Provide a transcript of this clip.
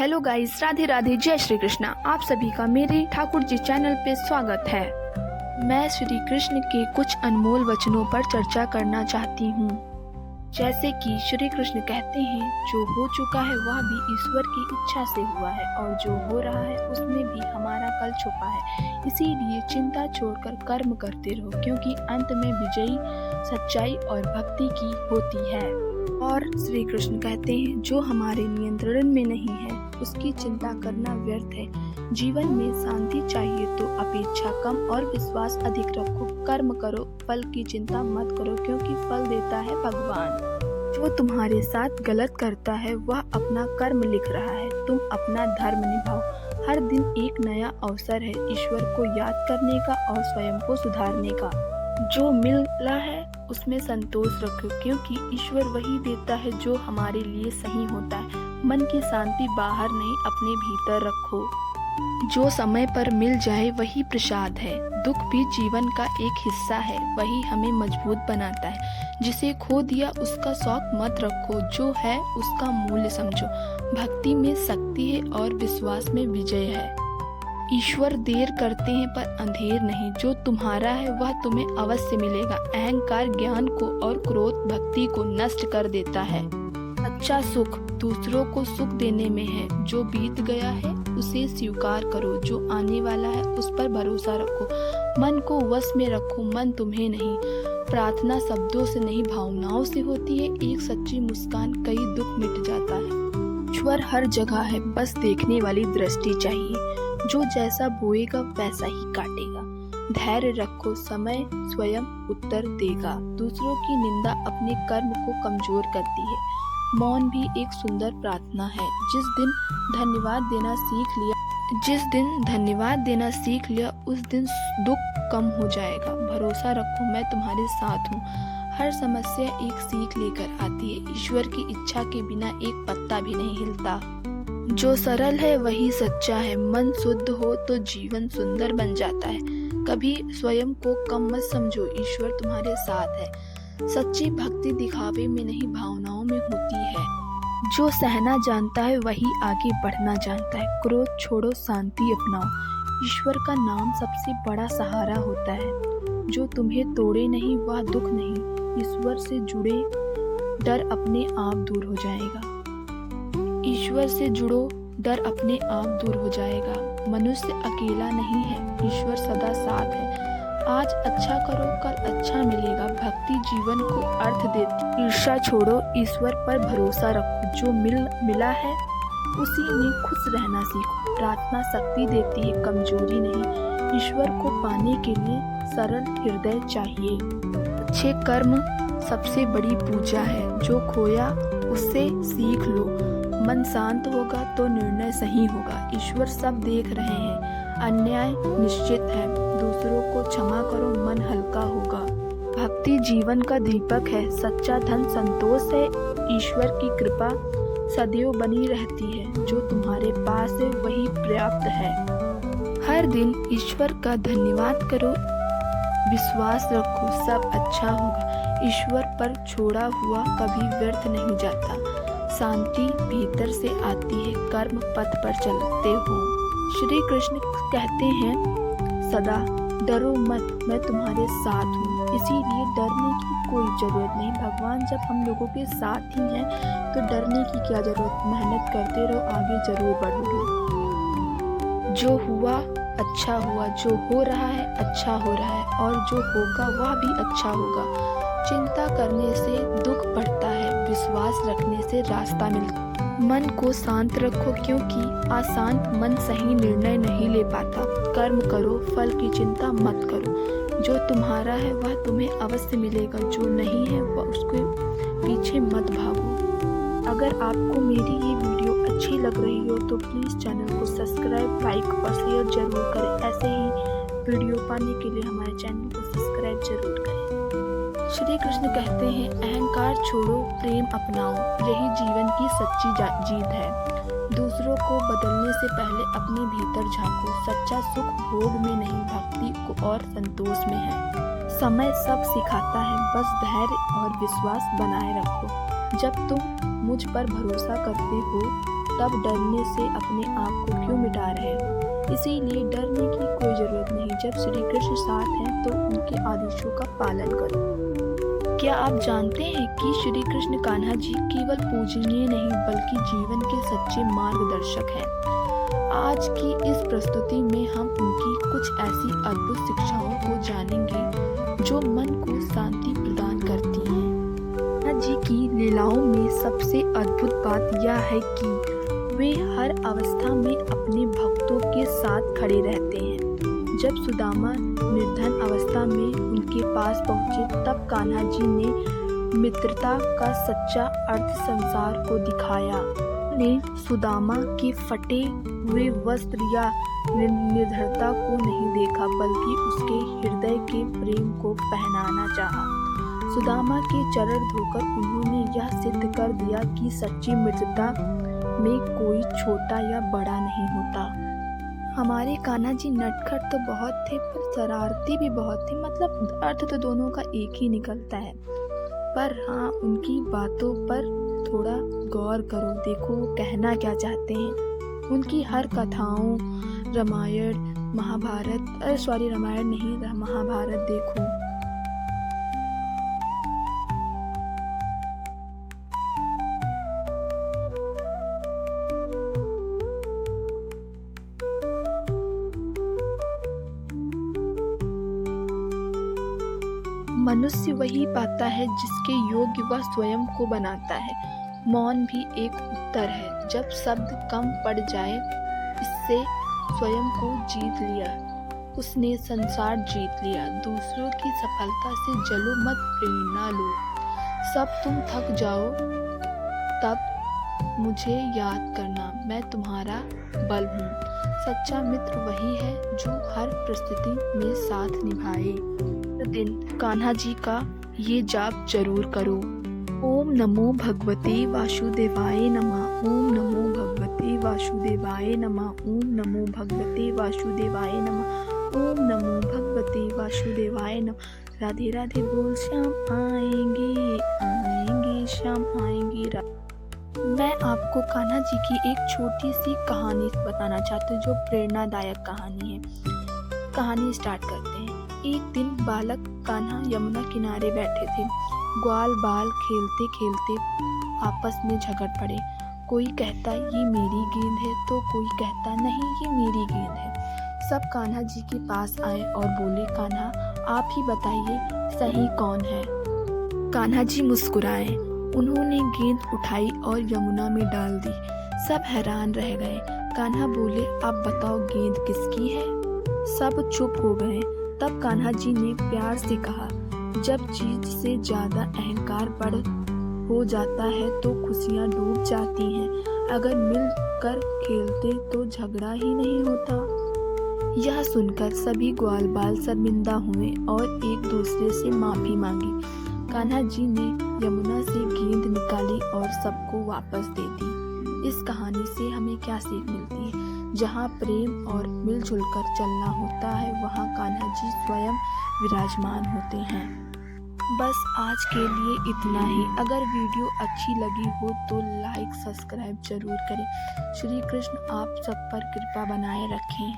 Hello guys, Radhe Radhe, जय श्री कृष्णा। आप सभी का मेरे ठाकुर जी चैनल पे स्वागत है। मैं श्री कृष्ण के कुछ अनमोल वचनों पर चर्चा करना चाहती हूँ। जैसे कि श्री कृष्ण कहते हैं, जो हो चुका है वह भी ईश्वर की इच्छा से हुआ है और जो हो रहा है उसमें भी हमारा कल छुपा है। इसीलिए चिंता छोड़कर कर्म करते रहो, क्योंकि अंत में विजयी सच्चाई और भक्ति की होती है। और श्री कृष्ण कहते हैं, जो हमारे नियंत्रण में नहीं है उसकी चिंता करना व्यर्थ है। जीवन में शांति चाहिए तो अपेक्षा कम और विश्वास अधिक रखो। कर्म करो, फल की चिंता मत करो, क्योंकि फल देता है भगवान। जो तुम्हारे साथ गलत करता है वह अपना कर्म लिख रहा है, तुम अपना धर्म निभाओ। हर दिन एक नया अवसर है ईश्वर को याद करने का और स्वयं को सुधारने का। जो मिला है उसमें संतोष रखो, क्योंकि ईश्वर वही देता है जो हमारे लिए सही होता है। मन की शांति बाहर नहीं, अपने भीतर रखो। जो समय पर मिल जाए वही प्रसाद है। दुख भी जीवन का एक हिस्सा है, वही हमें मजबूत बनाता है। जिसे खो दिया उसका शौक मत रखो, जो है उसका मूल्य समझो। भक्ति में शक्ति है और विश्वास में विजय है। ईश्वर देर करते हैं पर अंधेर नहीं। जो तुम्हारा है वह तुम्हें अवश्य मिलेगा। अहंकार ज्ञान को और क्रोध भक्ति को नष्ट कर देता है। सच्चा सुख दूसरों को सुख देने में है। जो बीत गया है उसे स्वीकार करो, जो आने वाला है उस पर भरोसा रखो। मन को वश में रखो, मन तुम्हें नहीं। प्रार्थना शब्दों से नहीं भावनाओं से होती है। एक सच्ची मुस्कान कई दुख मिट जाता है। ईश्वर हर जगह है, बस देखने वाली दृष्टि चाहिए। जो जैसा बोएगा वैसा ही काटेगा। धैर्य रखो, समय स्वयं उत्तर देगा। दूसरों की निंदा अपने कर्म को कमजोर करती है। मौन भी एक सुंदर प्रार्थना है। जिस दिन धन्यवाद देना सीख लिया उस दिन दुख कम हो जाएगा। भरोसा रखो, मैं तुम्हारे साथ हूँ। हर समस्या एक सीख लेकर आती है। ईश्वर की इच्छा के बिना एक पत्ता भी नहीं हिलता। जो सरल है वही सच्चा है। मन शुद्ध हो तो जीवन सुंदर बन जाता है। कभी स्वयं को कम मत समझो, ईश्वर तुम्हारे साथ है। सच्ची भक्ति दिखावे में नहीं, भावनाओं में होती है। जो सहना जानता है वही आगे बढ़ना जानता है। क्रोध छोड़ो, शांति अपनाओ। ईश्वर का नाम सबसे बड़ा सहारा होता है। जो तुम्हें तोड़े नहीं वह दुख नहीं। ईश्वर से जुड़े, डर अपने आप दूर हो जाएगा। ईश्वर से जुड़ो, डर अपने आप दूर हो जाएगा। मनुष्य अकेला नहीं है, ईश्वर सदा साथ है। आज अच्छा करो, कल अच्छा मिलेगा। भक्ति जीवन को अर्थ देती। ईर्ष्या छोड़ो, ईश्वर पर भरोसा रखो। जो मिला है उसी में खुश रहना सीखो। प्रार्थना शक्ति देती है, कमजोरी नहीं। ईश्वर को पाने के लिए सरल हृदय चाहिए। अच्छे कर्म सबसे बड़ी पूजा है। जो खोया उससे सीख लो। मन शांत होगा तो निर्णय सही होगा। ईश्वर सब देख रहे हैं, अन्याय निश्चित है। दूसरों को क्षमा करो, मन हल्का होगा। भक्ति जीवन का दीपक है। सच्चा धन संतोष है। ईश्वर की कृपा सदैव बनी रहती है। जो तुम्हारे पास है वही पर्याप्त है। हर दिन ईश्वर का धन्यवाद करो, विश्वास रखो, सब अच्छा होगा। ईश्वर पर छोड़ा हुआ कभी व्यर्थ नहीं जाता। शांति भीतर से आती है, कर्म पथ पर चलते हो। श्री कृष्ण कहते हैं, सदा डरो मत, मैं तुम्हारे साथ हूँ। इसीलिए डरने की कोई जरूरत नहीं। भगवान जब हम लोगों के साथ ही हैं तो डरने की क्या जरूरत। मेहनत करते रहो, आगे जरूर बढ़ोगे। जो हुआ अच्छा हुआ, जो हो रहा है अच्छा हो रहा है, और जो होगा वह भी अच्छा होगा। चिंता करने से दुख बढ़ता है, विश्वास रखने से रास्ता मिलता है। मन को शांत रखो, क्योंकि अशांत मन सही निर्णय नहीं ले पाता। कर्म करो, फल की चिंता मत करो। जो तुम्हारा है वह तुम्हें अवश्य मिलेगा। जो नहीं है वह उसके पीछे मत भागो। अगर आपको मेरी ये वीडियो अच्छी लग रही हो तो प्लीज़ चैनल को सब्सक्राइब, लाइक और शेयर जरूर करें। ऐसे ही वीडियो पाने के लिए हमारे चैनल को सब्सक्राइब जरूर करें। श्री कृष्ण कहते हैं, अहंकार छोड़ो, प्रेम अपनाओ। यही जीवन की सच्ची जीत है। दूसरों को बदलने से पहले अपने भीतर झांको। सच्चा सुख भोग में नहीं, भक्ति को और संतोष में है। समय सब सिखाता है, बस धैर्य और विश्वास बनाए रखो। जब तुम मुझ पर भरोसा करते हो तब डरने से अपने आप को क्यों मिटा रहे हो? इसीलिए डरने की कोई जरूरत नहीं। जब श्री कृष्ण साथ हैं तो उनके आदेशों का पालन करो। क्या आप जानते हैं कि श्री कृष्ण कान्हा जी केवल पूजनीय नहीं बल्कि जीवन के सच्चे मार्गदर्शक हैं। आज की इस प्रस्तुति में हम उनकी कुछ ऐसी अद्भुत शिक्षाओं को जानेंगे जो मन को शांति प्रदान करती हैं। कान्हा जी की लीलाओं में सबसे अद्भुत बात यह है कि वे हर अवस्था में अपने भक्तों के साथ खड़े रहते हैं। जब सुदामा निर्धन अवस्था में उनके पास पहुंचे तब कान्हा जी ने मित्रता का सच्चा अर्थ संसार को दिखाया। ने सुदामा के फटे हुए वस्त्र या निर्धनता को नहीं देखा बल्कि उसके हृदय के प्रेम को पहनाना चाहा। सुदामा के चरण धोकर उन्होंने यह सिद्ध कर दिया कि सच्ची मित्रता में कोई छोटा या बड़ा नहीं होता। हमारे कान्हा जी नटखट तो बहुत थे पर शरारती भी बहुत थे। मतलब अर्थ तो दोनों का एक ही निकलता है। पर हाँ, उनकी बातों पर थोड़ा गौर करो, देखो वो कहना क्या चाहते हैं। उनकी हर कथाओं रामायण महाभारत देखो। मनुष्य वही पाता है जिसके योग्य वह स्वयं को बनाता है। मौन भी एक उत्तर है। जब शब्द कम पड़ जाए, इससे स्वयं को जीत लिया, उसने संसार जीत लिया। दूसरों की सफलता से जलो मत, प्रेरणा लो। सब तुम थक जाओ तब मुझे याद करना, मैं तुम्हारा बल हूँ। सच्चा मित्र वही है जो हर परिस्थिति में साथ निभाए। दिन कान्हा जी का ये जाप जरूर करो। ओम नमो भगवते वासुदेवाय नमः। ओम नमो भगवते वासुदेवाय नमः। ओम नमो भगवते वासुदेवाय नमः। ओम नमो भगवते वासुदेवाय नमः। राधे राधे बोल श्याम आएंगे आएंगे श्याम आएंगे। मैं आपको कान्हा जी की एक छोटी सी कहानी बताना चाहती हूँ जो प्रेरणादायक कहानी है। कहानी स्टार्ट करते हैं। एक दिन बालक कान्हा यमुना किनारे बैठे थे। ग्वाल बाल खेलते खेलते आपस में झगड़ पड़े। कोई कहता ये मेरी गेंद है तो कोई कहता नहीं ये मेरी गेंद है। सब कान्हा जी के पास आए और बोले, कान्हा आप ही बताइए सही कौन है। कान्हा जी मुस्कुराए। उन्होंने गेंद उठाई और यमुना में डाल दी। सब हैरान रह गए। कान्हा बोले, अब बताओ गेंद किसकी है। सब चुप हो गए। तब कान्हा जी ने प्यार से कहा, जब चीज से ज्यादा अहंकार बढ़ हो जाता है तो खुशियाँ डूब जाती हैं। अगर मिलकर खेलते तो झगड़ा ही नहीं होता। यह सुनकर सभी ग्वाल बाल शर्मिंदा हुए और एक दूसरे से माफी मांगी। कान्हा जी ने यमुना से गेंद निकाली और सबको वापस दे दी। इस कहानी से हमें क्या सीख मिलती है? जहाँ प्रेम और मिलजुल कर चलना होता है वहाँ कान्हा जी स्वयं विराजमान होते हैं। बस आज के लिए इतना ही। अगर वीडियो अच्छी लगी हो तो लाइक सब्सक्राइब जरूर करें। श्री कृष्ण आप सब पर कृपा बनाए रखें।